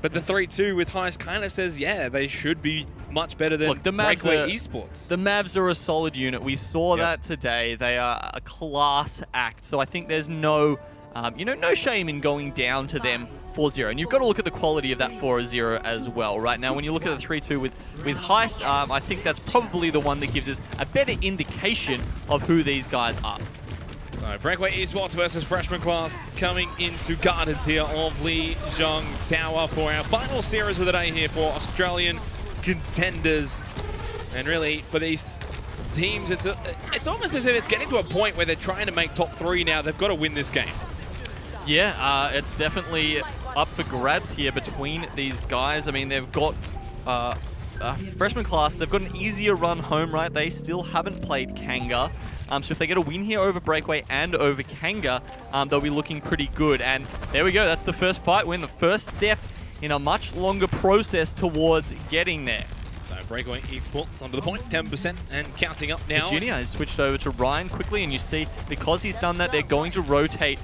But the 3-2 with Heist kind of says, yeah, they should be much better than Breakaway Esports. The Mavs are a solid unit. We saw that today. They are a class act. So I think there's no, no shame in going down to them 4-0. And you've got to look at the quality of that 4-0 as well. Right now, when you look at the 3-2 with Heist, I think that's probably the one that gives us a better indication of who these guys are. So Breakaway Esports versus freshman class coming into Gardens here of Lijiang Tower for our final series of the day here for Australian Contenders. And really, for these teams, it's almost as if it's getting to a point where they're trying to make top 3 now. They've got to win this game. Yeah, it's definitely up for grabs here between these guys. I mean, they've got freshman class. They've got an easier run home, right? They still haven't played Kanga. So if they get a win here over Breakaway and over Kanga, they'll be looking pretty good. And there we go. That's the first fight win, the first step in a much longer process towards getting there. So Breakaway Esports onto the point, 10% and counting up now. Virginia has switched over to Ryan quickly, and you see, because he's done that, they're going to rotate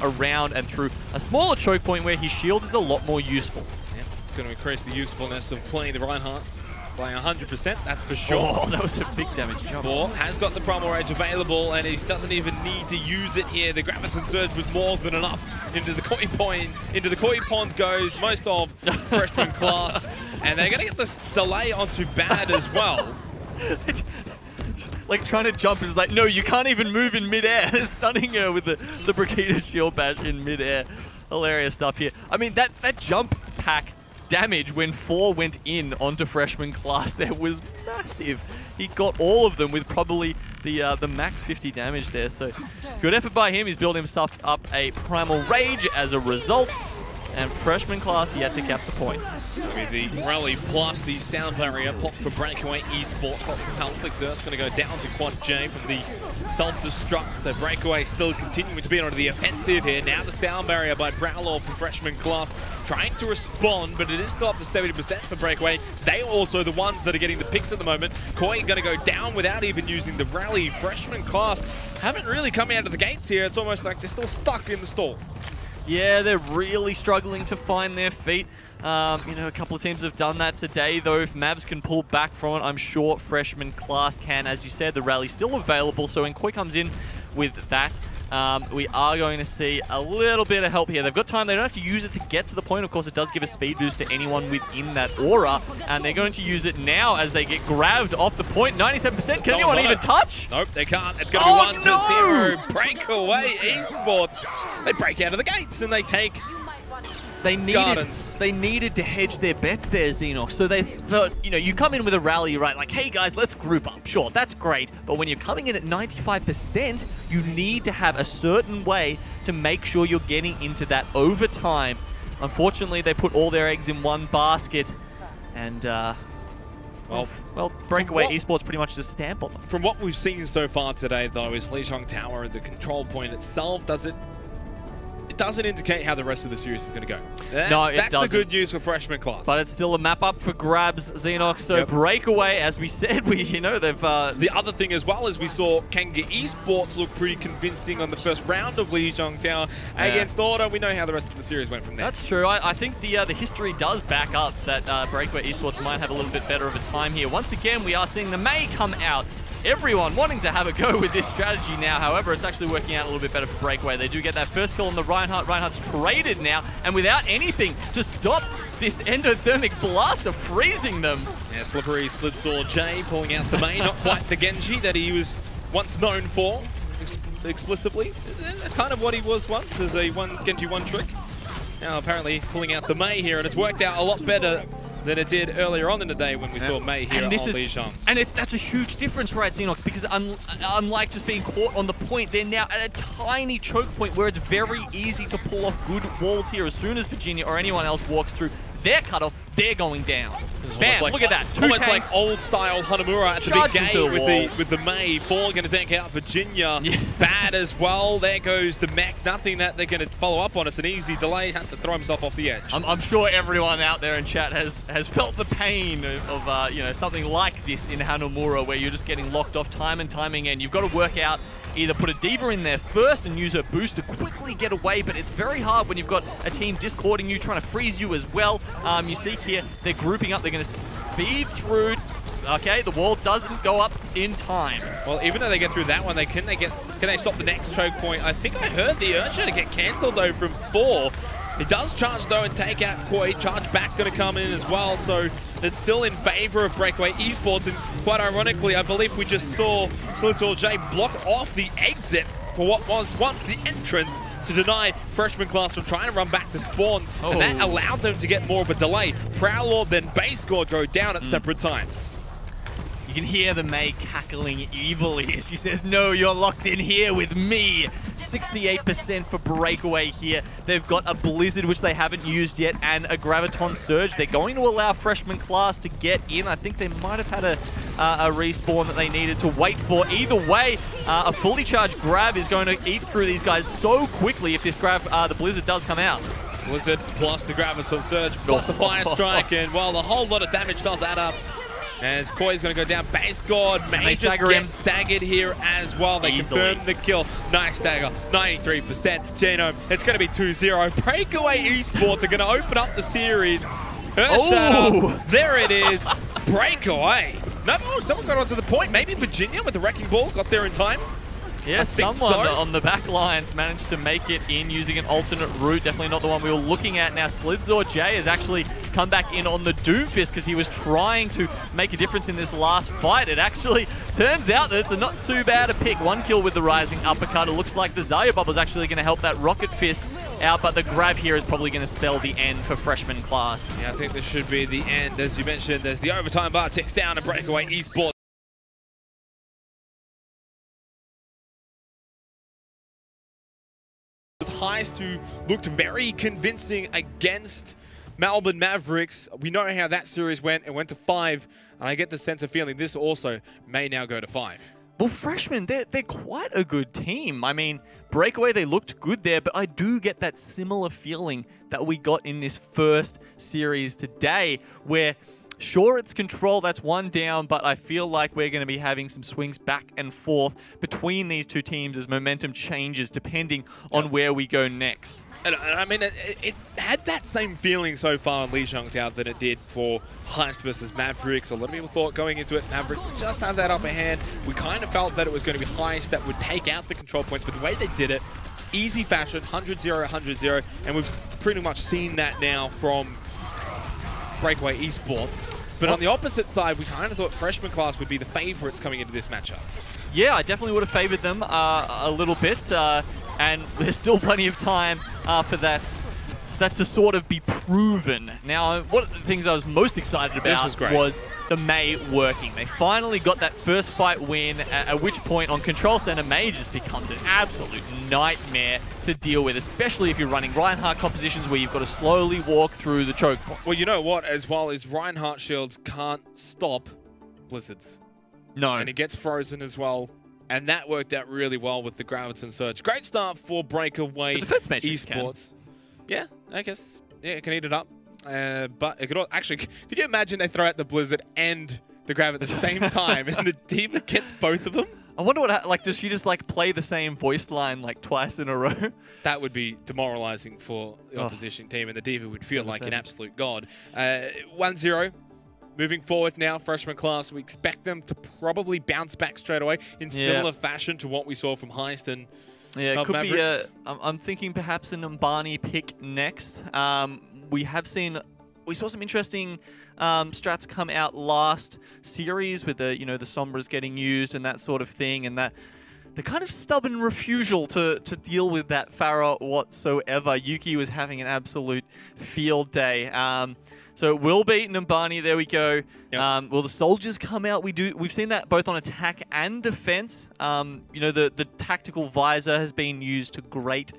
around and through a smaller choke point where his shield is a lot more useful. Yeah, it's going to increase the usefulness of playing the Reinhardt. Playing 100%, that's for sure. Oh, that was a big damage jump. Ball has got the Primal Rage available, and he doesn't even need to use it here. The Graviton Surge was more than enough into the koi point. Into the koi pond goes most of freshman class, and they're going to get this delay onto Bad as well. Like trying to jump is like, no, you can't even move in midair. Stunning her with the Brigida Shield Bash in midair. Hilarious stuff here. I mean, that jump pack damage when 4 went in onto freshman class there was massive. He got all of them with probably the max 50 damage there. So good effort by him. He's built himself up a Primal Rage as a result. And freshman class yet to cap the point. With the rally plus the sound barrier pops for Breakaway Esports. Lots of Elfishguy going to go down to Quad J from the self-destruct. So Breakaway still continuing to be on the offensive here. Now the sound barrier by Brawler for freshman class. Trying to respond, but it is still up to 70% for Breakaway. They are also the ones that are getting the picks at the moment. Koi going to go down without even using the rally. Freshman class haven't really come out of the gates here. It's almost like they're still stuck in the stall. Yeah, they're really struggling to find their feet. A couple of teams have done that today, though. If Mavs can pull back from it, I'm sure freshman class can. As you said, the rally's still available, so when Koi comes in with that, we are going to see a little bit of help here. They've got time. They don't have to use it to get to the point. Of course, it does give a speed boost to anyone within that aura, and they're going to use it now as they get grabbed off the point. 97%. Can anyone even touch? Nope, they can't. It's going to be 1-0. Breakaway Esports. They break out of the gates and they take They needed to hedge their bets there, ZeNox. So they thought, you come in with a rally, right? Like, hey guys, let's group up. Sure, that's great. But when you're coming in at 95%, you need to have a certain way to make sure you're getting into that overtime. Unfortunately, they put all their eggs in one basket. And, well, Breakaway Esports pretty much just stamp on them. From what we've seen so far today, though, is Lijiang Tower and the control point itself, it doesn't indicate how the rest of the series is going to go. That's the good news for freshman class. But it's still a map up for grabs, ZeNox. So Breakaway, as we said, they've... The other thing as well is we saw Kanga Esports look pretty convincing on the first round of Lijiang Tower against Order. We know how the rest of the series went from there. That's true. I think the history does back up that Breakaway Esports might have a little bit better of a time here. Once again, we are seeing the May come out. Everyone wanting to have a go with this strategy now. However, it's actually working out a little bit better for Breakaway. They do get that first kill on the Reinhardt. Reinhardt's traded now, and without anything to stop this endothermic blaster freezing them. Yeah, slippery Slidsaw J pulling out the main. Not quite the Genji that he was once known for, explicitly. Kind of what he was once, as a Genji one trick. Now apparently pulling out the Mei here, and it's worked out a lot better than it did earlier on in the day when we saw Mei here on Lijiang. And that's a huge difference, right, ZeNox? Because unlike just being caught on the point, they're now at a tiny choke point where it's very easy to pull off good walls here. As soon as Virginia or anyone else walks through their cutoff, they're going down. Bam, look at that. Almost like old-style Hanamura at the big game with the Mei. 4 going to tank out Virginia. Yeah. Bad as well. There goes the mech. Nothing that they're going to follow up on. It's an easy delay. Has to throw himself off the edge. I'm sure everyone out there in chat has felt the pain of something like this in Hanamura, where you're just getting locked off time and time again. You've got to work out, either put a diva in there first and use her boost to quickly get away, but it's very hard when you've got a team discording you, trying to freeze you as well. You see here, they're grouping up. They're going to speed through. Okay, the wall doesn't go up in time. Well, even though they get through that one, can they stop the next choke point? I think I heard the Oceania get cancelled though from 4. It does charge though and take out Koi. Charge back going to come in as well, so it's still in favor of Breakaway Esports. And quite ironically, I believe we just saw ZeNox block off the exit for what was once the entrance to deny freshman class from trying to run back to spawn. And that allowed them to get more of a delay. Prowlord then base squad go down at separate times. You can hear the May cackling evilly as she says, no, you're locked in here with me. 68% for Breakaway here. They've got a Blizzard, which they haven't used yet, and a Graviton Surge. They're going to allow freshman class to get in. I think they might have had a respawn that they needed to wait for. Either way, a fully charged grab is going to eat through these guys so quickly if this grab, the Blizzard does come out. Blizzard plus the Graviton Surge plus the Fire Strike, and well, a whole lot of damage does add up. As Koi's going to go down, base guard, may just get staggered here as well. They confirm the kill. Nice stagger, 93%. Genome, it's going to be 2-0. Breakaway Esports are going to open up the series. There it is. Breakaway. No, someone got onto the point. Maybe Virginia with the wrecking ball got there in time. Yeah, someone on the back lines managed to make it in using an alternate route. Definitely not the one we were looking at. Now, Slidzor J has actually come back in on the Doomfist because he was trying to make a difference in this last fight. It actually turns out that it's not too bad a pick. 1 kill with the rising uppercut. It looks like the Zarya Bubble is actually going to help that Rocket Fist out, but the grab here is probably going to spell the end for freshman class. Yeah, I think this should be the end. As you mentioned, there's the overtime bar ticks down to Breakaway Esports. Heist, who looked very convincing against Melbourne Mavericks. We know how that series went. It went to 5, and I get the sense of feeling this also may now go to 5. Well, freshmen, they're quite a good team. I mean, Breakaway, they looked good there, but I do get that similar feeling that we got in this first series today, where sure, it's control, that's 1 down, but I feel like we're going to be having some swings back and forth between these two teams as momentum changes depending on where we go next. And I mean, it had that same feeling so far in Lee Zhongtao that it did for Heist versus Mavericks. A lot of people thought going into it, Mavericks would just have that upper hand. We kind of felt that it was going to be Heist that would take out the control points, but the way they did it, easy fashion, 100-0, 100-0, and we've pretty much seen that now from Breakaway Esports. But on the opposite side, we kind of thought freshman class would be the favorites coming into this matchup. Yeah, I definitely would have favored them a little bit, and there's still plenty of time for that to sort of be proven. Now, one of the things I was most excited about was the May working. They finally got that first fight win, at which point on Control Center, May just becomes an absolute nightmare to deal with, especially if you're running Reinhardt compositions where you've got to slowly walk through the choke points. Well, you know what, as well as Reinhardt shields can't stop Blizzards. No. And it gets frozen as well. And that worked out really well with the Graviton Surge. Great start for Breakaway Esports. Yeah, I guess. Yeah, it can eat it up. But it could actually, could you imagine they throw out the Blizzard and the Grav at the same time and the D.Va gets both of them? I wonder what, like, does she just, like, play the same voice line, like, twice in a row? That would be demoralizing for the opposition team, and the D.Va would feel like an absolute god. 1-0. Moving forward now, freshman class, we expect them to probably bounce back straight away in similar fashion to what we saw from Heist and it could Mavericks. Be I'm thinking perhaps an Mbani pick next. We saw some interesting strats come out last series with the, the Sombras getting used and that sort of thing, and that the kind of stubborn refusal to deal with that Pharah whatsoever. Yuki was having an absolute field day. So it will be Nambani. There we go. Yep. Will the soldiers come out? We've seen that both on attack and defense. The tactical visor has been used to great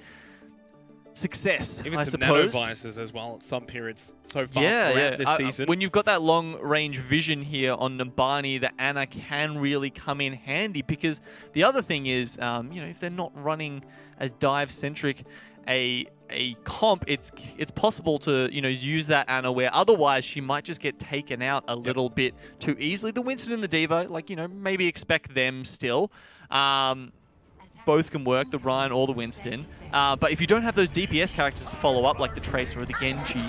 success. Even I some suppose. nano visors as well at some periods so far throughout this season. When you've got that long-range vision here on Nambani, the Ana can really come in handy, because the other thing is, if they're not running as dive-centric a comp, it's possible to use that Ana where otherwise she might just get taken out a little bit too easily. The Winston and the D.Va, maybe expect them still. Both can work, the Ryan or the Winston. But if you don't have those DPS characters to follow up, like the Tracer or the Genji,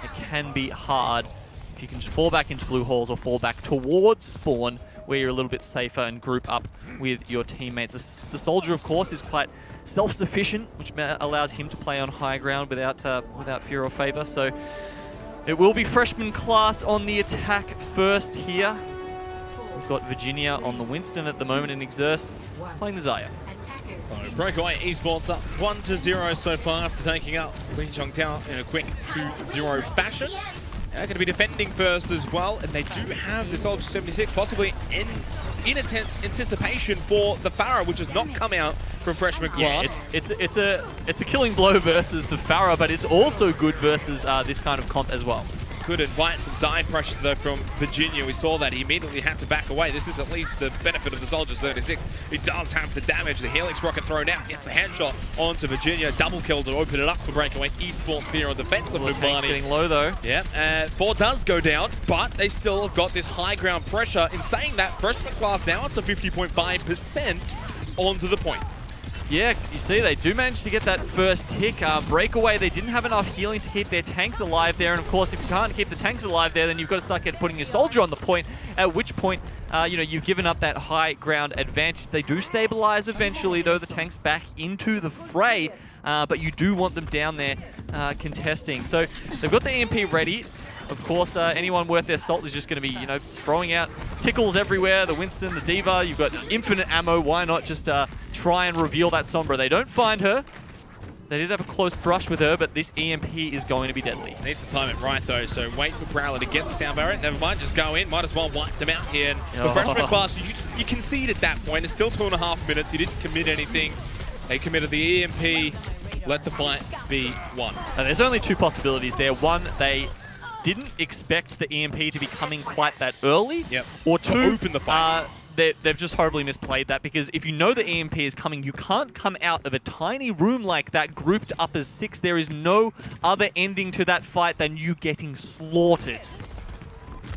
it can be hard if you can just fall back into blue halls or fall back towards spawn, where you're a little bit safer and group up with your teammates. The soldier, of course, is quite self-sufficient, which allows him to play on high ground without fear or favor. So it will be freshman class on the attack first here. We've got Virginia on the Winston at the moment and Exerst playing the Zaya. So Breakaway Esports up 1-0 so far after taking out Lee Chongtao in a quick 2-0 fashion. They're going to be defending first as well, and they do have the Soldier 76 possibly in anticipation for the Farah, which has not come out from freshman class. Yeah, it's a killing blow versus the Farah, but it's also good versus this kind of comp as well. Could invite some dive pressure though from Virginia. We saw that he immediately had to back away. This is at least the benefit of the Soldier 36. He does have the damage. The Helix rocket thrown out, gets the handshot onto Virginia. Double kill to open it up for Breakaway Esports here on defensive. Well, the tank's getting low though. Yeah, 4 does go down, but they still have got this high ground pressure. In saying that, freshman class now up to 50.5% onto the point. Yeah, you see, they do manage to get that first tick. Breakaway, they didn't have enough healing to keep their tanks alive there. And of course, if you can't keep the tanks alive there, then you've got to start putting your soldier on the point. At which point, you know, you've given up that high ground advantage. They do stabilize eventually, though, the tanks back into the fray. But you do want them down there contesting. So they've got the EMP ready. Of course, anyone worth their salt is just going to be, you know, throwing out tickles everywhere. The Winston, the Diva, you've got infinite ammo. Why not just try and reveal that Sombra? They don't find her. They did have a close brush with her, but this EMP is going to be deadly. Needs to time it right, though, so wait for Prowler to get the sound barrier. Never mind, just go in. Might as well wipe them out here. And for freshman class, you concede at that point. It's still 2.5 minutes. You didn't commit anything. They committed the EMP. Let the fight be won. And there's only 2 possibilities there. One, they didn't expect the EMP to be coming quite that early. Yep. Or 2, open the fight. They've just horribly misplayed that, because if you know the EMP is coming, you can't come out of a tiny room like that grouped up as 6. There is no other ending to that fight than you getting slaughtered.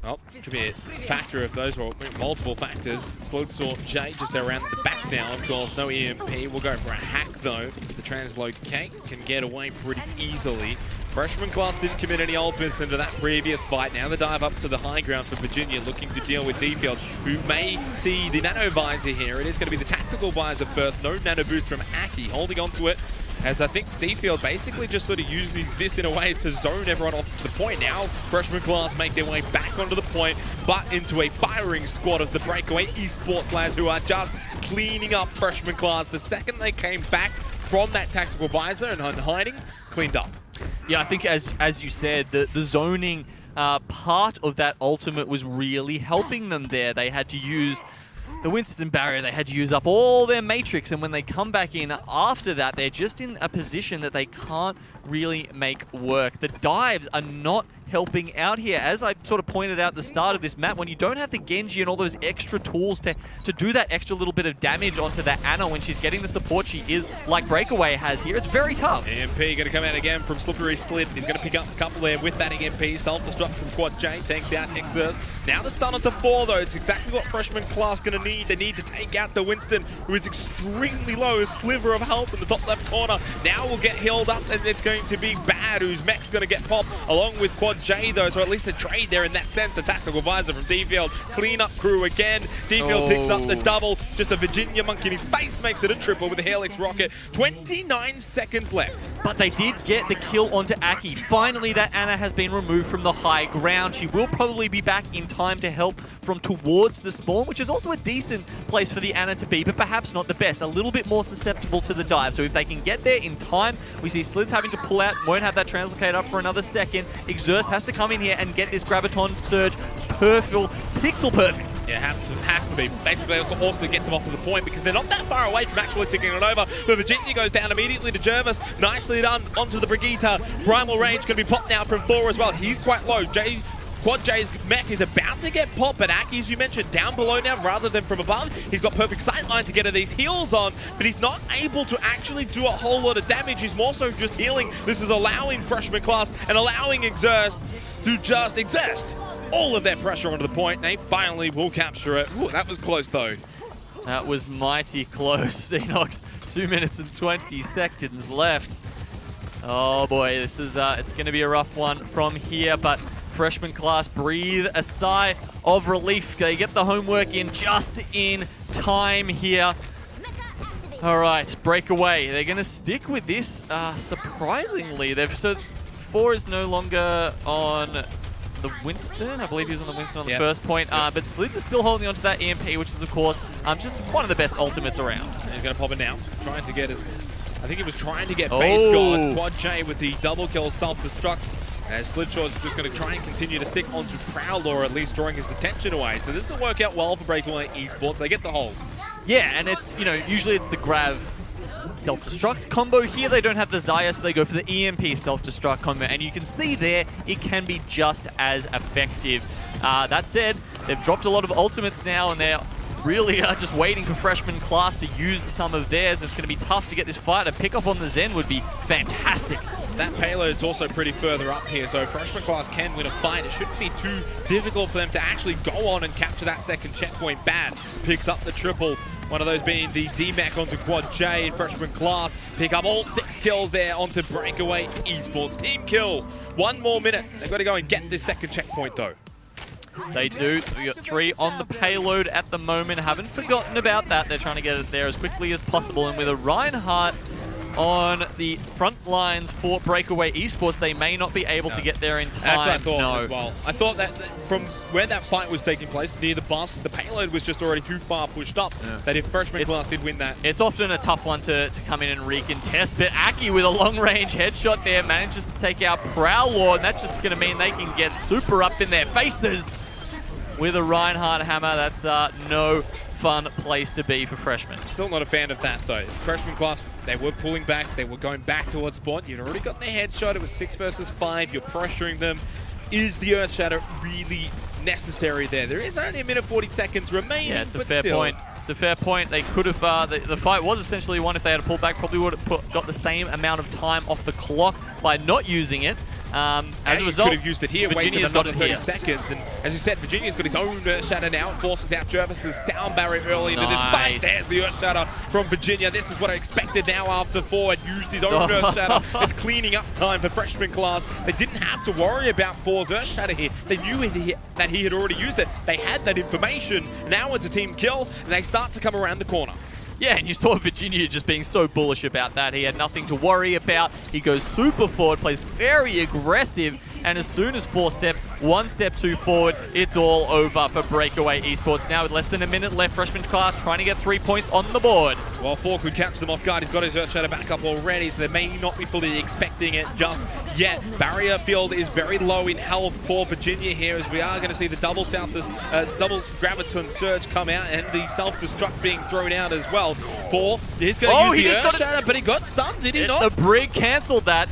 Well, could be a factor of those, or multiple factors. Slug saw Jay just around the back now, of course. No EMP. We'll go for a hack, though. The translocate can get away pretty easily. Freshman class didn't commit any ultimates into that previous fight. Now the dive up to the high ground for Virginia, looking to deal with D-Field, who may see the nano visor here. It is going to be the tactical visor first. No nano boost from Aki, holding on to it, as I think D-Field basically just sort of uses this in a way to zone everyone off the point. Now freshman class make their way back onto the point, but into a firing squad of the Breakaway Esports lads, who are just cleaning up freshman class. The second they came back from that tactical visor and hiding, cleaned up. Yeah, I think as you said, the zoning part of that ultimate was really helping them there. They had to use the Winston barrier, they had to use up all their matrix, and when they come back in after that, they're just in a position that they can't really make work. The dives are not helping out here. As I sort of pointed out at the start of this map, when you don't have the Genji and all those extra tools to do that extra little bit of damage onto that Ana when she's getting the support she is, like Breakaway has here, it's very tough. EMP going to come out again from Slippery Slid. He's going to pick up a couple there with that EMP. Self-destruct from Quad J, takes out Exerst. Now the stun onto 4, though. It's exactly what freshman class going to need. They need to take out the Winston, who is extremely low, a sliver of health in the top left corner. Now we'll get healed up, and it's going to be Bad, whose mech's going to get popped, along with Quad J, though, so at least a trade there in that sense. The tactical visor from D-Field. Clean up crew again. D-Field picks up the double. Just a Virginia monkey in his face makes it a triple with the Helix rocket. 29 seconds left. But they did get the kill onto Aki. Finally, that Ana has been removed from the high ground. She will probably be back in time to help from towards the spawn, which is also a decent place for the Ana to be, but perhaps not the best. A little bit more susceptible to the dive. So if they can get there in time, we see Slids having to pull out, won't have that translocate up for another second. Exerst has to come in here and get this Graviton Surge pixel perfect. Yeah, has to be. Basically, they've also to get them off to the point, because they're not that far away from actually ticking it over. But Virginia goes down immediately to Jervis. Nicely done onto the Brigitte. Primal Rage going to be popped now from 4 as well. He's quite low. Quad J's mech is about to get popped, but Aki, as you mentioned, down below now rather than from above. He's got perfect sightline to get these heals on, but he's not able to actually do a whole lot of damage. He's more so just healing. This is allowing freshman class and allowing Exerst to just exert all of their pressure onto the point. They finally will capture it. Ooh, that was close, though. That was mighty close. ZeNox, 2 minutes and 20 seconds left. Oh boy, this is it's going to be a rough one from here, but freshman class breathe a sigh of relief. They get the homework in just in time here. All right, Breakaway. They're going to stick with this. Surprisingly, so 4 is no longer on the Winston. I believe he was on the Winston on the first point. But Slids is still holding on to that EMP, which is, of course, just one of the best ultimates around. And he's going to pop it now, trying to get his... I think he was trying to get base guard. Quad J with the double kill self-destruct. As Slidshaw's just going to try and continue to stick onto Prowler, or at least drawing his attention away. So this will work out well for Breakaway Esports. They get the hold. Yeah, and it's, you know, usually it's the Grav self-destruct combo. Here they don't have the Xayah, so they go for the EMP self-destruct combo. And you can see there, it can be just as effective. That said, they've dropped a lot of ultimates now, and they're really just waiting for freshman class to use some of theirs. It's going to be tough to get this fight. A pick off on the Zen would be fantastic. That payload's also pretty further up here, so freshman class can win a fight. It shouldn't be too difficult for them to actually go on and capture that second checkpoint. Bad picks up the triple. One of those being the DMAC onto Quad J. Freshman class pick up all 6 kills there onto Breakaway Esports. Team kill. 1 more minute. They've got to go and get this second checkpoint though. They do. We got 3 on the payload at the moment. Haven't forgotten about that. They're trying to get it there as quickly as possible. And with a Reinhardt on the front lines for Breakaway Esports, they may not be able to get there in time. That's what I thought as well. I thought that from where that fight was taking place, near the bus, the payload was just already too far pushed up, that if freshman class did win that. It's often a tough one to come in and recontest, but Aki with a long-range headshot there manages to take out Prowler, and that's just going to mean they can get super up in their faces with a Reinhardt hammer. That's no fun place to be for freshmen. Still not a fan of that though. Freshman class, they were pulling back, they were going back towards spawn. You'd already gotten their headshot, it was 6 versus 5, you're pressuring them. Is the Earth Shatter really necessary there? There is only 1 minute 40 seconds remaining. Yeah, it's a fair point. It's a fair point. They could have, the fight was essentially won if they had pulled back, probably would have got the same amount of time off the clock by not using it. As a result, could have used it here, Virginia's wasted got it 30 here. seconds. And as you said, Virginia's got his own Earth Shatter now. It forces out Jervis's sound barrier early into this fight. There's the Earth Shatter from Virginia. This is what I expected now after 4 had used his own Earth Shatter. It's cleaning up time for freshman class. They didn't have to worry about 4's Earth Shatter here. They knew that he had already used it. They had that information. Now it's a team kill, and they start to come around the corner. Yeah, and you saw Virginia just being so bullish about that. He had nothing to worry about. He goes super forward, plays very aggressive, and as soon as 4 steps, 1 step 2 forward, it's all over for Breakaway Esports. Now with less than a minute left, freshman class trying to get 3 points on the board. Well, 4 could catch them off guard. He's got his Earth Shatter back up already, so they may not be fully expecting it just yet. Barrier field is very low in health for Virginia here, as we are going to see the double graviton surge come out and the self-destruct being thrown out as well. 4, he's going to use the Earth Shatter, but he got stunned, did he not? The Brig cancelled that.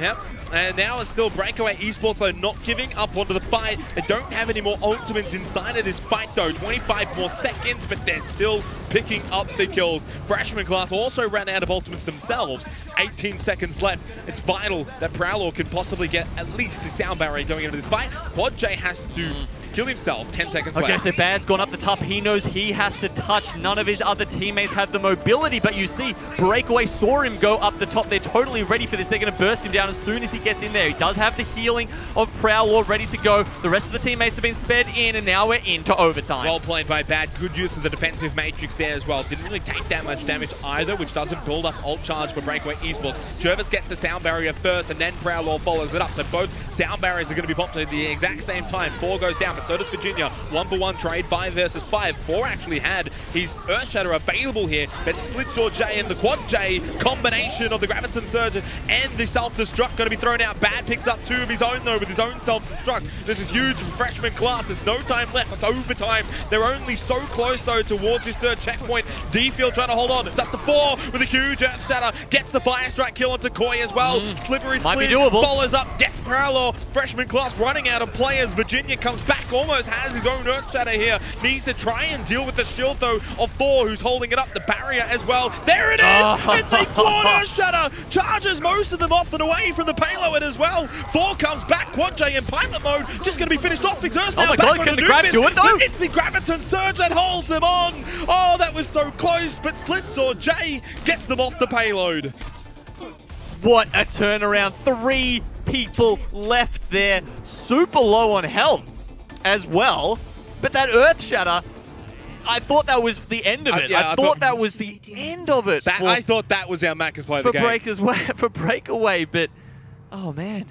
Yep. And now it's still Breakaway Esports, though, not giving up onto the fight. They don't have any more ultimates inside of this fight, though. 25 more seconds, but they're still picking up the kills. Freshman class also ran out of ultimates themselves. 18 seconds left. It's vital that Prowler can possibly get at least the sound barrier going into this fight. Quad J has to kill himself. 10 seconds left. Okay, so Bad's gone up the top. He knows he has to touch. None of his other teammates have the mobility, but you see Breakaway saw him go up the top. They're totally ready for this. They're going to burst him down as soon as he gets in there. He does have the healing of Prowler ready to go. The rest of the teammates have been sped in, and now we're into overtime. Well played by Bad. Good use of the defensive matrix there as well. Didn't really take that much damage either, which doesn't build up ult charge for Breakaway Esports. Jervis gets the sound barrier first, and then Prowler follows it up. So both sound barriers are going to be popped at the exact same time. 4 goes down, but so does Virginia. 1-for-1 trade, 5 versus 5. 4 actually had his Earth Shatter available here, but Slidshore J and the Quad J combination of the Graviton Surge and the self-destruct going to be thrown out. Bad picks up 2 of his own though with his own self-destruct. This is huge for freshman class. There's no time left. It's overtime. They're only so close though towards his 3rd checkpoint. D-Field trying to hold on. It's up to 4 with a huge Earth Shatter. Gets the Fire Strike kill onto Koi as well. Slippery Slid follows up, gets Prowler. Freshman class running out of players. Virginia comes back, almost has his own Earth Shatter here. Needs to try and deal with the shield though of 4, who's holding it up, the barrier as well. There it is! It's a Quad Earth Shatter! Charges most of them off and away from the payload as well. 4 comes back, Quad J in pilot mode, just going to be finished off. Exerts now oh my back god, can the grab do it though? It's the Graviton Surge that holds him on! Oh, that was so close, but Slidshore J gets them off the payload. What a turnaround. 3 people left there. Super low on health as well. But that Earth Shatter, I thought that was the end of it. Yeah, I thought that was the end of it. I thought that was our Macca's play of the game. For Breakaway, but oh man.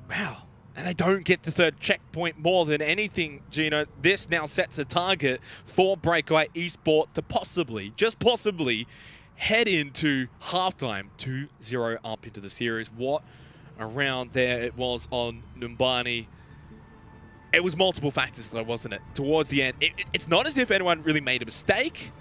Wow. And they don't get the 3rd checkpoint more than anything, Gino. This now sets a target for Breakaway Esports to possibly, just possibly, head into halftime 2-0 up into the series. What a round there it was on Numbani. It was multiple factors, though, wasn't it? Towards the end, it's not as if anyone really made a mistake.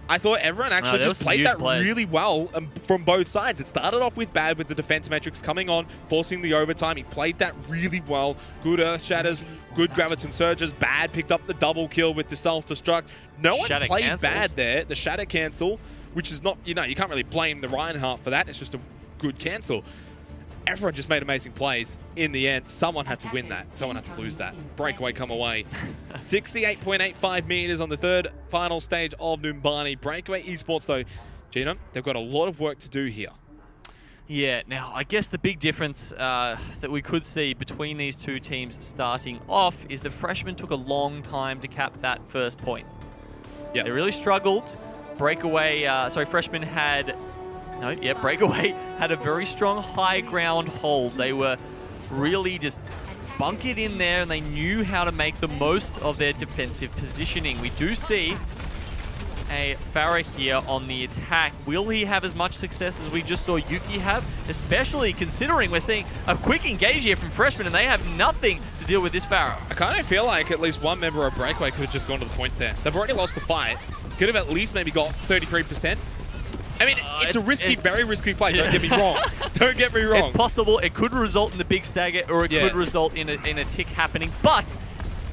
I thought everyone actually just played that really well from both sides. It started off with bad with the defense metrics coming on, forcing the overtime. He played that really well. Good Earth Shatters, good Graviton Surges. Bad picked up the double kill with the self-destruct. No one played bad there. The Shatter cancel, which is not, you can't really blame the Reinhardt for that. It's just a good cancel. Everyone just made amazing plays. In the end, someone had to win that. Someone had to lose that. Breakaway come away. 68.85 meters on the 3rd final stage of Numbani. Breakaway Esports, though, Gino, they've got a lot of work to do here. Yeah, now, I guess the big difference that we could see between these 2 teams starting off is the Freshmen took a long time to cap that first point. Yeah. They really struggled. Freshmen had... Breakaway had a very strong high ground hold. They were really just bunkered in there, and they knew how to make the most of their defensive positioning. We do see a Farah here on the attack. Will he have as much success as we just saw Yuki have? Especially considering we're seeing a quick engage here from Freshmen, and they have nothing to deal with this Farah. I kind of feel like at least one member of Breakaway could have just gone to the point there. They've already lost the fight. Could have at least maybe got 33%. I mean, it's a risky, very risky play. Don't get me wrong. Don't get me wrong. It's possible. It could result in the big stagger, or it could result in a tick happening. But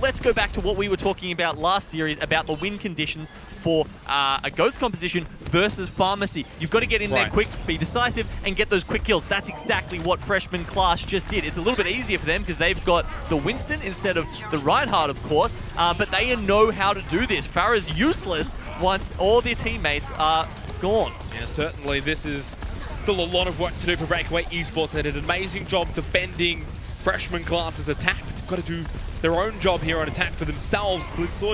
let's go back to what we were talking about last series about the win conditions for a GOATS composition versus Pharmacy. You've got to get in there quick, be decisive, and get those quick kills. That's exactly what Freshman Class just did. It's a little bit easier for them because they've got the Winston instead of the Reinhardt, of course, but they know how to do this. Farah's useless once all their teammates are gone. Yeah, certainly this is still a lot of work to do for Breakaway Esports. They did an amazing job defending Freshman Class's attack. They've got to do their own job here on attack for themselves.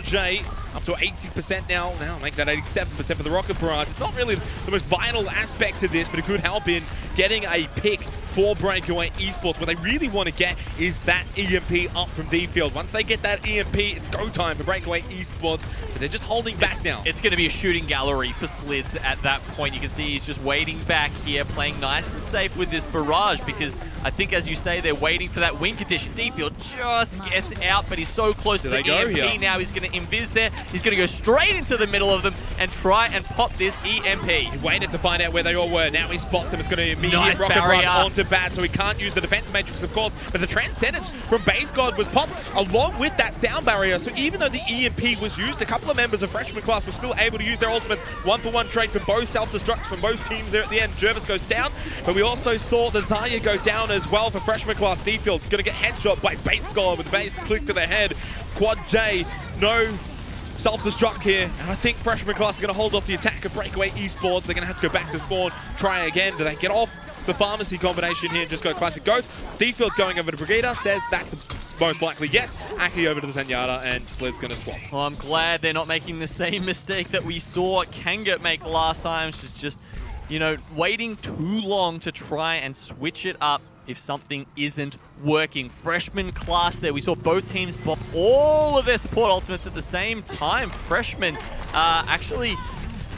Jay up to 80% now. Now make that 87% for the Rocket Barrage. It's not really the most vital aspect to this, but it could help in getting a pick for Breakaway Esports. What they really want to get is that EMP up from D-Field. Once they get that EMP, it's go time for Breakaway Esports, but they're just holding back now. It's going to be a shooting gallery for Slids at that point. You can see he's just waiting back here, playing nice and safe with this barrage, because I think, as you say, they're waiting for that win condition. D-Field just gets out, but he's so close to the EMP here. Now he's going to invis there. He's going to go straight into the middle of them and try and pop this EMP. He waited to find out where they all were. Now he spots them. It's going to be nice rocket run onto Bad, so he can't use the defense matrix, of course, but the Transcendence from Base God was popped along with that sound barrier. So even though the EMP was used, a couple of members of Freshman Class were still able to use their ultimates. 1-for-1 trade for both self-destructs from both teams there at the end. Jervis goes down, but we also saw the Zarya go down as well for Freshman Class. D-Field's going to get headshot by Base God with base click to the head. Quad J, no self-destruct here, and I think Freshman Class are going to hold off the attack of Breakaway Esports. They're going to have to go back to spawn, try again. Do they get off the Pharmacy combination here and just go classic Ghost? D-Field going over to Brigida says that's most likely yes. Aki over to the Zenyatta, and Slid's going to swap. Well, I'm glad they're not making the same mistake that we saw Kanga make last time. She's just, you know, waiting too long to try and switch it up if something isn't working. Freshman Class there. We saw both teams pop all of their support ultimates at the same time. Freshmen actually,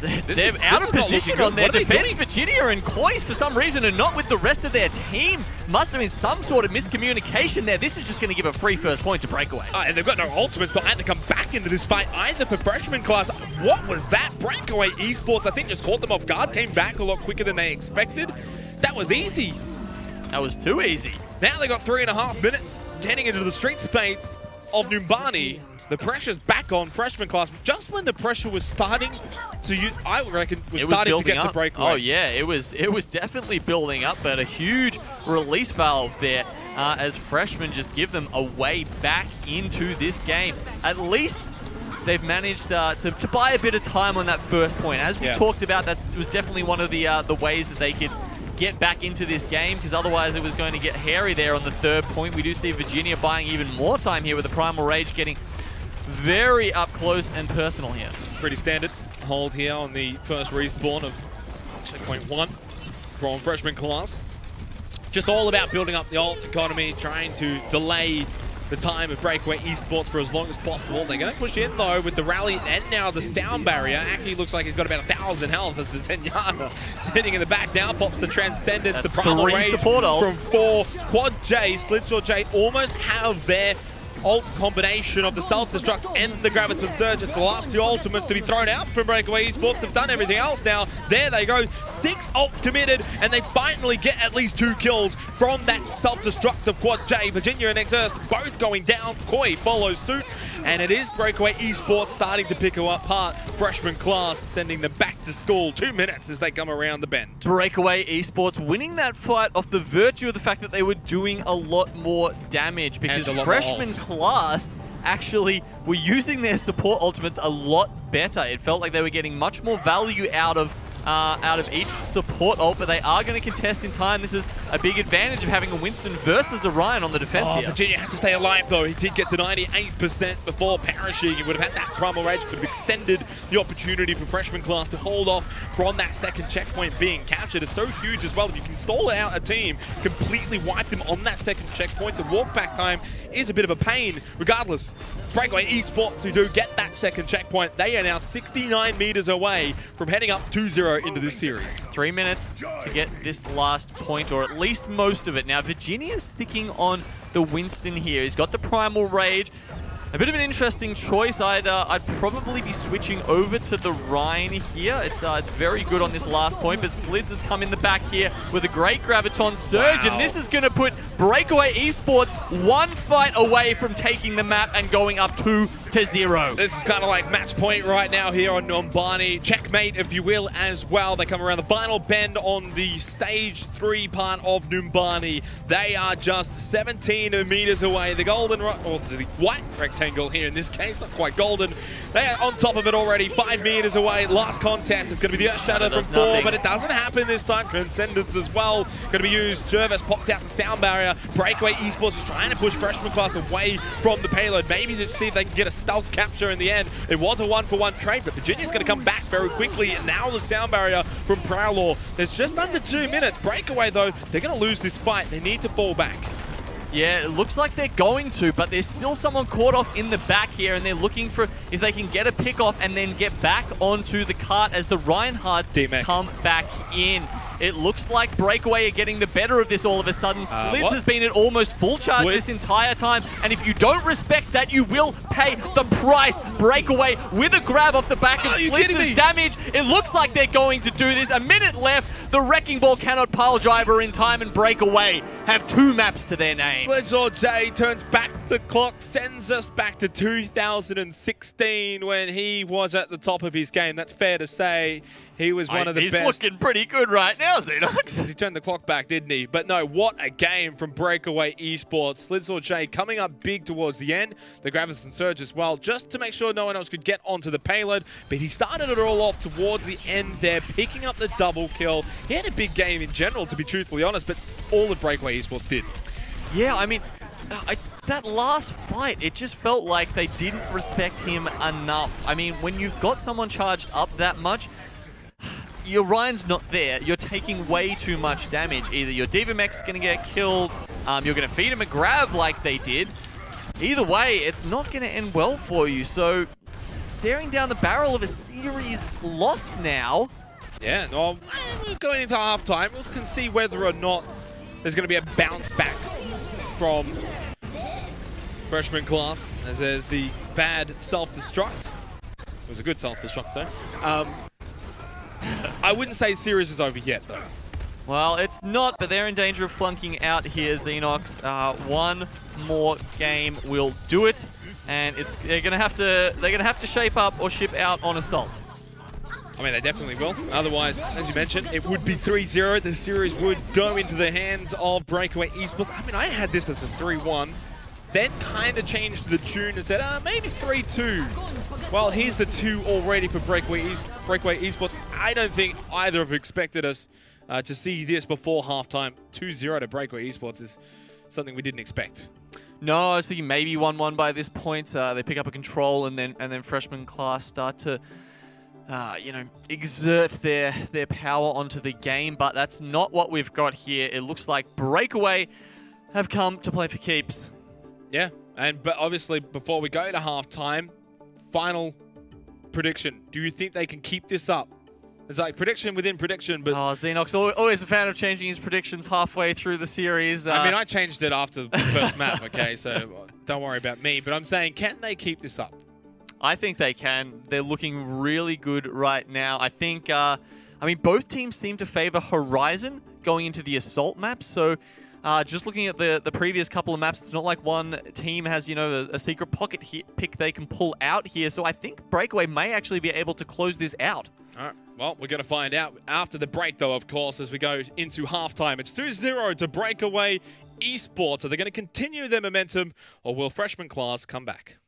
they're out of position on their defense. Virginia and Kois for some reason and not with the rest of their team. Must have been some sort of miscommunication there. This is just going to give a free first point to Breakaway. And they've got no ultimates to come back into this fight either for Freshman Class. What was that? Breakaway Esports, I think, just caught them off guard. Came back a lot quicker than they expected. That was easy. That was too easy. Now they got 3.5 minutes getting into the street space of Numbani. The pressure's back on Freshman Class. Just when the pressure was starting to, I reckon, was starting to get to Breakaway. Oh yeah, it was definitely building up, but a huge release valve there as Freshmen just give them a way back into this game. At least they've managed to buy a bit of time on that first point. As we talked about, that was definitely one of the ways that they could get back into this game, because otherwise it was going to get hairy there on the third point. We do see Virginia buying even more time here with the Primal Rage getting very up close and personal here. Pretty standard hold here on the first respawn of checkpoint 1 from freshman class. Just all about building up the ult economy, trying to delay the time of Breakaway Esports for as long as possible. They're going to push in, though, with the rally and now the sound barrier. Actually looks like he's got about 1,000 health as the Zenyatta sitting in the back now. Pops the Transcendence, the Primal Rage from 4. Quad J, Slitsaw J almost have their ult combination of the self-destruct and the Graviton Surge. It's the last 2 ultimates to be thrown out from Breakaway Esports. They've done everything else now. There they go. 6 ults committed, and they finally get at least 2 kills from that self-destruct of Quad J. Virginia and Exerst both going down. Koi follows suit, and it is Breakaway Esports starting to pick apart freshman class, sending them back to school 2 minutes as they come around the bend. Breakaway Esports winning that fight off the virtue of the fact that they were doing a lot more damage, because freshman class actually were using their support ultimates a lot better. It felt like they were getting much more value out of each support ult, but they are going to contest in time. This is a big advantage of having a Winston versus a Ryan on the defense here. Virginia had to stay alive, though. He did get to 98% before perishing. He would have had that Primal Rage, could have extended the opportunity for freshman class to hold off from that second checkpoint being captured. It's so huge as well. If you can stall it out a team, completely wipe them on that second checkpoint, the walk back time is a bit of a pain. Regardless, Breakaway Esports, who do get that second checkpoint, they are now 69 meters away from heading up 2-0 into this series. 3 minutes to get this last point, or at least most of it. Now, Virginia's sticking on the Winston here. He's got the Primal Rage. A bit of an interesting choice. I'd probably be switching over to the Rhine here. It's very good on this last point, but Slids has come in the back here with a great Graviton Surge, and this is going to put Breakaway Esports 1 fight away from taking the map and going up 2-0. This is kind of like match point right now here on Numbani. Checkmate, if you will, as well. They come around the final bend on the stage 3 part of Numbani. They are just 17 meters away. The golden, or the white rectangle here in this case, not quite golden. They are on top of it already, 5 meters away. Last contest, it's going to be the Earth Shatter from 4, but it doesn't happen this time. Transcendence as well, going to be used. Jervis pops out the sound barrier. Breakaway Esports trying to push freshman class away from the payload. Maybe to see if they can get a stealth capture in the end. It was a 1-for-1 trade, but Virginia's going to come back very quickly. And now the sound barrier from Prowler. There's just under 2 minutes. Breakaway, though, they're going to lose this fight. They need to fall back. Yeah, it looks like they're going to, but there's still someone caught off in the back here, and they're looking for if they can get a pick off and then get back onto the cart as the Reinhardts come back in. It looks like Breakaway are getting the better of this all of a sudden. Slids has been at almost full charge this entire time, and if you don't respect that, you will pay the price. Breakaway with a grab off the back of Slids' damage. It looks like they're going to do this. A minute left. The Wrecking Ball cannot pile driver in time, and Breakaway have 2 maps to their name. Slitsaw J turns back the clock, sends us back to 2016 when he was at the top of his game. That's fair to say. He was one of the best. He's looking pretty good right now, ZeNox. He turned the clock back, didn't he? But no, what a game from Breakaway Esports. Slitsaw J coming up big towards the end. The Graviton Surge as well, just to make sure no one else could get onto the payload. But he started it all off towards the end there, picking up the double kill. He had a big game in general, to be truthfully honest, but all of Breakaway Esports did. Yeah, I mean, that last fight, it just felt like they didn't respect him enough. I mean, when you've got someone charged up that much, your Ryan's not there. You're taking way too much damage. Either your Diva Mech's going to get killed, you're going to feed him a grab like they did. Either way, it's not going to end well for you. So, staring down the barrel of a series loss now. Yeah, no, we're going into halftime. We can see whether or not there's going to be a bounce back from freshman class, as there's the bad self-destruct. It was a good self-destruct, though. I wouldn't say the series is over yet, though. Well, it's not, but they're in danger of flunking out here, ZeNox. 1 more game will do it, and they're gonna have to shape up or ship out on Assault. I mean, they definitely will. Otherwise, as you mentioned, it would be 3-0. The series would go into the hands of Breakaway Esports. I mean, I had this as a 3-1. Then kind of changed the tune and said, maybe 3-2. Well, here's the 2 already for Breakaway Esports. I don't think either have expected us to see this before halftime, 2-0 to Breakaway Esports is something we didn't expect. No, I was thinking maybe 1-1 by this point. They pick up a control, and then freshman class start to, you know, exert their power onto the game. But that's not what we've got here. It looks like Breakaway have come to play for keeps. Yeah, but obviously before we go to halftime, final prediction. Do you think they can keep this up? It's like prediction within prediction, but... Oh, ZeNox, always a fan of changing his predictions halfway through the series. I mean, I changed it after the first map, okay? So don't worry about me. But I'm saying, can they keep this up? I think they can. They're looking really good right now. I think, I mean, both teams seem to favor Horizon going into the Assault maps. So just looking at the previous couple of maps, it's not like one team has, you know, a secret pocket pick they can pull out here. So I think Breakaway may actually be able to close this out. All right. Well, we're going to find out after the break, though, of course, as we go into halftime. It's 2-0 to Breakaway Esports. Are they going to continue their momentum, or will freshman class come back?